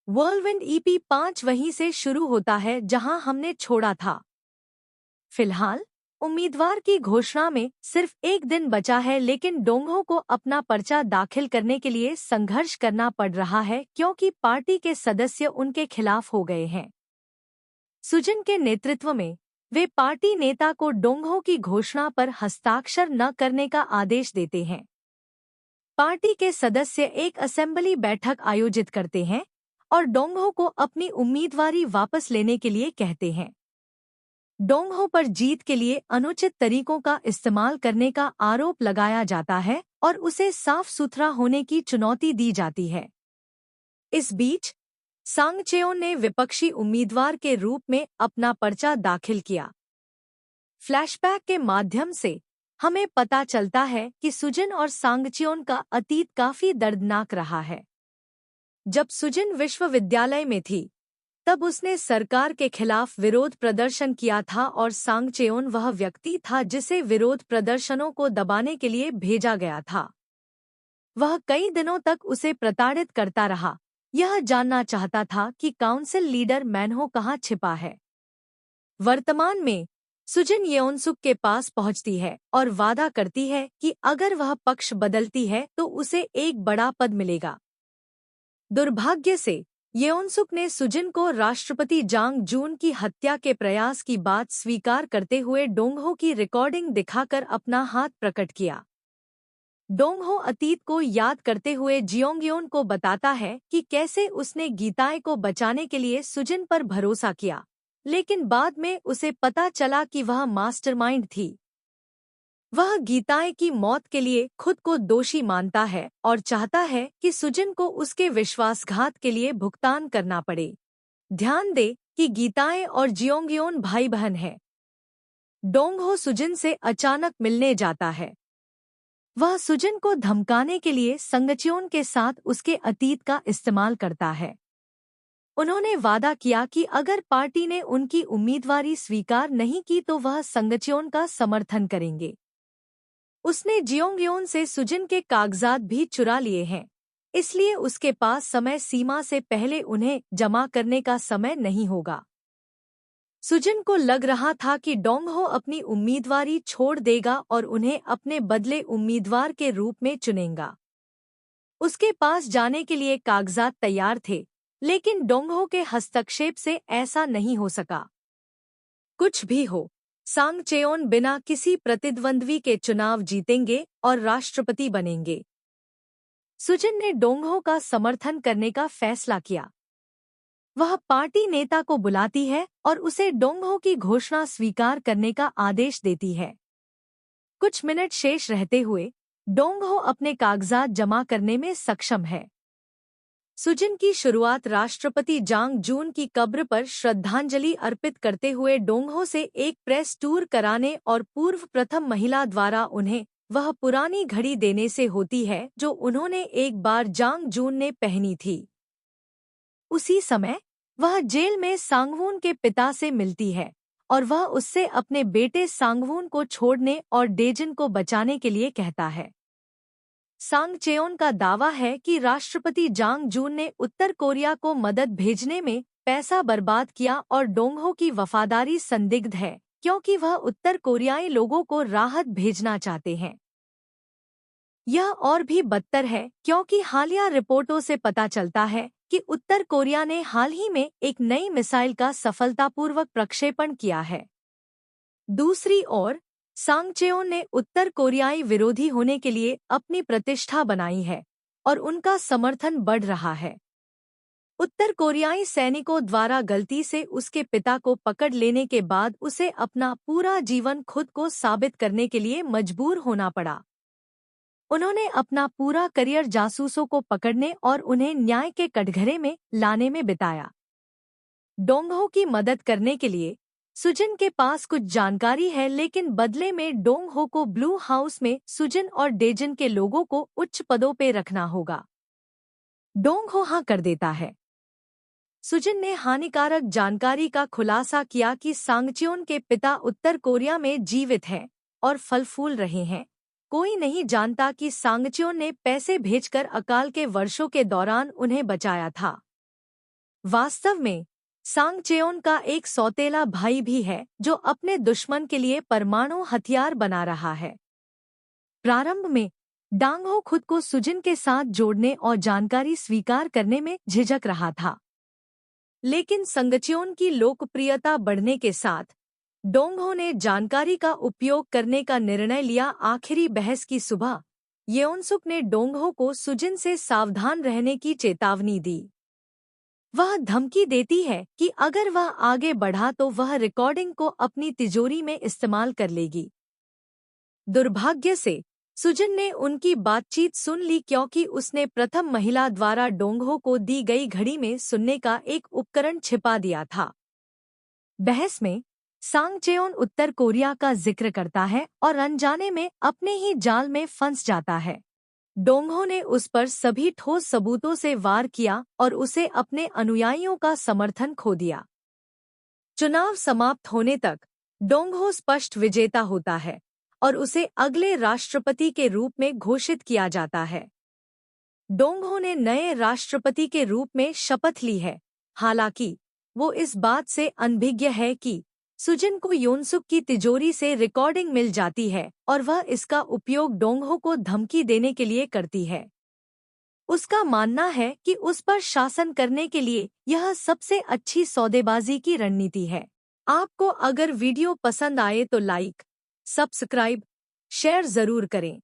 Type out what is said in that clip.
व्हर्लविंड EP 5 वहीं से शुरू होता है जहां हमने छोड़ा था। फिलहाल उम्मीदवार की घोषणा में सिर्फ एक दिन बचा है, लेकिन डोंगहो को अपना पर्चा दाखिल करने के लिए संघर्ष करना पड़ रहा है क्योंकि पार्टी के सदस्य उनके खिलाफ हो गए हैं। सुजन के नेतृत्व में वे पार्टी नेता को डोंगहो की घोषणा पर हस्ताक्षर न करने का आदेश देते हैं। पार्टी के सदस्य एक असेंबली बैठक आयोजित करते हैं और डोंगहो को अपनी उम्मीदवारी वापस लेने के लिए कहते हैं। डोंगहो पर जीत के लिए अनुचित तरीकों का इस्तेमाल करने का आरोप लगाया जाता है और उसे साफ सुथरा होने की चुनौती दी जाती है। इस बीच सांगचेओन ने विपक्षी उम्मीदवार के रूप में अपना पर्चा दाखिल किया। फ्लैशबैक के माध्यम से हमें पता चलता है कि सुजन और सांगचेओन का अतीत काफी दर्दनाक रहा है। जब सुजन विश्वविद्यालय में थी तब उसने सरकार के खिलाफ विरोध प्रदर्शन किया था और सांगचेओन वह व्यक्ति था जिसे विरोध प्रदर्शनों को दबाने के लिए भेजा गया था। वह कई दिनों तक उसे प्रताड़ित करता रहा, यह जानना चाहता था कि काउंसिल लीडर मैनहो कहाँ छिपा है। वर्तमान में सुजन येओनसुक के पास पहुंचती है और वादा करती है कि अगर वह पक्ष बदलती है तो उसे एक बड़ा पद मिलेगा। दुर्भाग्य से येओनसुक ने सुजिन को राष्ट्रपति जांग जून की हत्या के प्रयास की बात स्वीकार करते हुए डोंगहो की रिकॉर्डिंग दिखाकर अपना हाथ प्रकट किया। डोंगहो अतीत को याद करते हुए जियोंगयोन को बताता है कि कैसे उसने गीताए को बचाने के लिए सुजिन पर भरोसा किया, लेकिन बाद में उसे पता चला कि वह मास्टरमाइंड थी। वह गीताए की मौत के लिए खुद को दोषी मानता है और चाहता है कि सुजिन को उसके विश्वासघात के लिए भुगतान करना पड़े। ध्यान दे कि गीताए और जियोंगयोन भाई बहन हैं। डोंगहो सुजिन से अचानक मिलने जाता है। वह सुजिन को धमकाने के लिए संगचेओन के साथ उसके अतीत का इस्तेमाल करता है। उन्होंने वादा किया कि अगर पार्टी ने उनकी उम्मीदवारी स्वीकार नहीं की तो वह संगचेओन का समर्थन करेंगे। उसने जियोंगयोन से सुजिन के कागजात भी चुरा लिए हैं, इसलिए उसके पास समय सीमा से पहले उन्हें जमा करने का समय नहीं होगा। सुजिन को लग रहा था कि डोंगहो अपनी उम्मीदवारी छोड़ देगा और उन्हें अपने बदले उम्मीदवार के रूप में चुनेगा। उसके पास जाने के लिए कागजात तैयार थे, लेकिन डोंगहो के हस्तक्षेप से ऐसा नहीं हो सका। कुछ भी हो, सांगचेओन बिना किसी प्रतिद्वंद्वी के चुनाव जीतेंगे और राष्ट्रपति बनेंगे। सुजिन ने डोंगहो का समर्थन करने का फैसला किया। वह पार्टी नेता को बुलाती है और उसे डोंगहो की घोषणा स्वीकार करने का आदेश देती है। कुछ मिनट शेष रहते हुए डोंगहो अपने कागजात जमा करने में सक्षम है। सुजिन की शुरुआत राष्ट्रपति जांग जून की कब्र पर श्रद्धांजलि अर्पित करते हुए डोंगहो से एक प्रेस टूर कराने और पूर्व प्रथम महिला द्वारा उन्हें वह पुरानी घड़ी देने से होती है जो उन्होंने एक बार जांग जून ने पहनी थी। उसी समय वह जेल में सांगवून के पिता से मिलती है और वह उससे अपने बेटे सांगवून को छोड़ने और डेजिन को बचाने के लिए कहता है। सांगचेओन का दावा है कि राष्ट्रपति जांग जून ने उत्तर कोरिया को मदद भेजने में पैसा बर्बाद किया और डोंगहो की वफादारी संदिग्ध है क्योंकि वह उत्तर कोरियाई लोगों को राहत भेजना चाहते हैं। यह और भी बदतर है क्योंकि हालिया रिपोर्टों से पता चलता है कि उत्तर कोरिया ने हाल ही में एक नई मिसाइल का सफलतापूर्वक प्रक्षेपण किया है। दूसरी ओर सांगचेओन ने उत्तर कोरियाई विरोधी होने के लिए अपनी प्रतिष्ठा बनाई है और उनका समर्थन बढ़ रहा है। उत्तर कोरियाई सैनिकों द्वारा गलती से उसके पिता को पकड़ लेने के बाद उसे अपना पूरा जीवन खुद को साबित करने के लिए मजबूर होना पड़ा। उन्होंने अपना पूरा करियर जासूसों को पकड़ने और उन्हें न्याय के कटघरे में लाने में बिताया। डोंगहो की मदद करने के लिए सुजिन के पास कुछ जानकारी है, लेकिन बदले में डोंगहो को ब्लू हाउस में सुजिन और डेजिन के लोगों को उच्च पदों पे रखना होगा। डोंगहो हाँ कर देता है। सुजिन ने हानिकारक जानकारी का खुलासा किया कि सांगचेओन के पिता उत्तर कोरिया में जीवित हैं और फल फूल रहे हैं। कोई नहीं जानता कि सांगचेओन ने पैसे भेजकर अकाल के वर्षों के दौरान उन्हें बचाया था। वास्तव में सांगचेओन का एक सौतेला भाई भी है जो अपने दुश्मन के लिए परमाणु हथियार बना रहा है। प्रारंभ में डांगहो खुद को सुजिन के साथ जोड़ने और जानकारी स्वीकार करने में झिझक रहा था, लेकिन संगचेओन की लोकप्रियता बढ़ने के साथ डोंगहो ने जानकारी का उपयोग करने का निर्णय लिया। आखिरी बहस की सुबह येओनसुक ने डोंगहो को सुजिन से सावधान रहने की चेतावनी दी। वह धमकी देती है कि अगर वह आगे बढ़ा तो वह रिकॉर्डिंग को अपनी तिजोरी में इस्तेमाल कर लेगी। दुर्भाग्य से सुजिन ने उनकी बातचीत सुन ली क्योंकि उसने प्रथम महिला द्वारा डोंगहो को दी गई घड़ी में सुनने का एक उपकरण छिपा दिया था। बहस में सांगचेओन उत्तर कोरिया का जिक्र करता है और अनजाने में अपने ही जाल में फंस जाता है। डोंगहो ने उस पर सभी ठोस सबूतों से वार किया और उसे अपने अनुयायियों का समर्थन खो दिया। चुनाव समाप्त होने तक डोंगहो स्पष्ट विजेता होता है और उसे अगले राष्ट्रपति के रूप में घोषित किया जाता है। डोंगहो ने नए राष्ट्रपति के रूप में शपथ ली है। हालांकि वो इस बात से अनभिज्ञ है कि सुजिन को योनसुक की तिजोरी से रिकॉर्डिंग मिल जाती है और वह इसका उपयोग डोंगहो को धमकी देने के लिए करती है। उसका मानना है कि उस पर शासन करने के लिए यह सबसे अच्छी सौदेबाजी की रणनीति है। आपको अगर वीडियो पसंद आए तो लाइक, सब्सक्राइब, शेयर जरूर करें।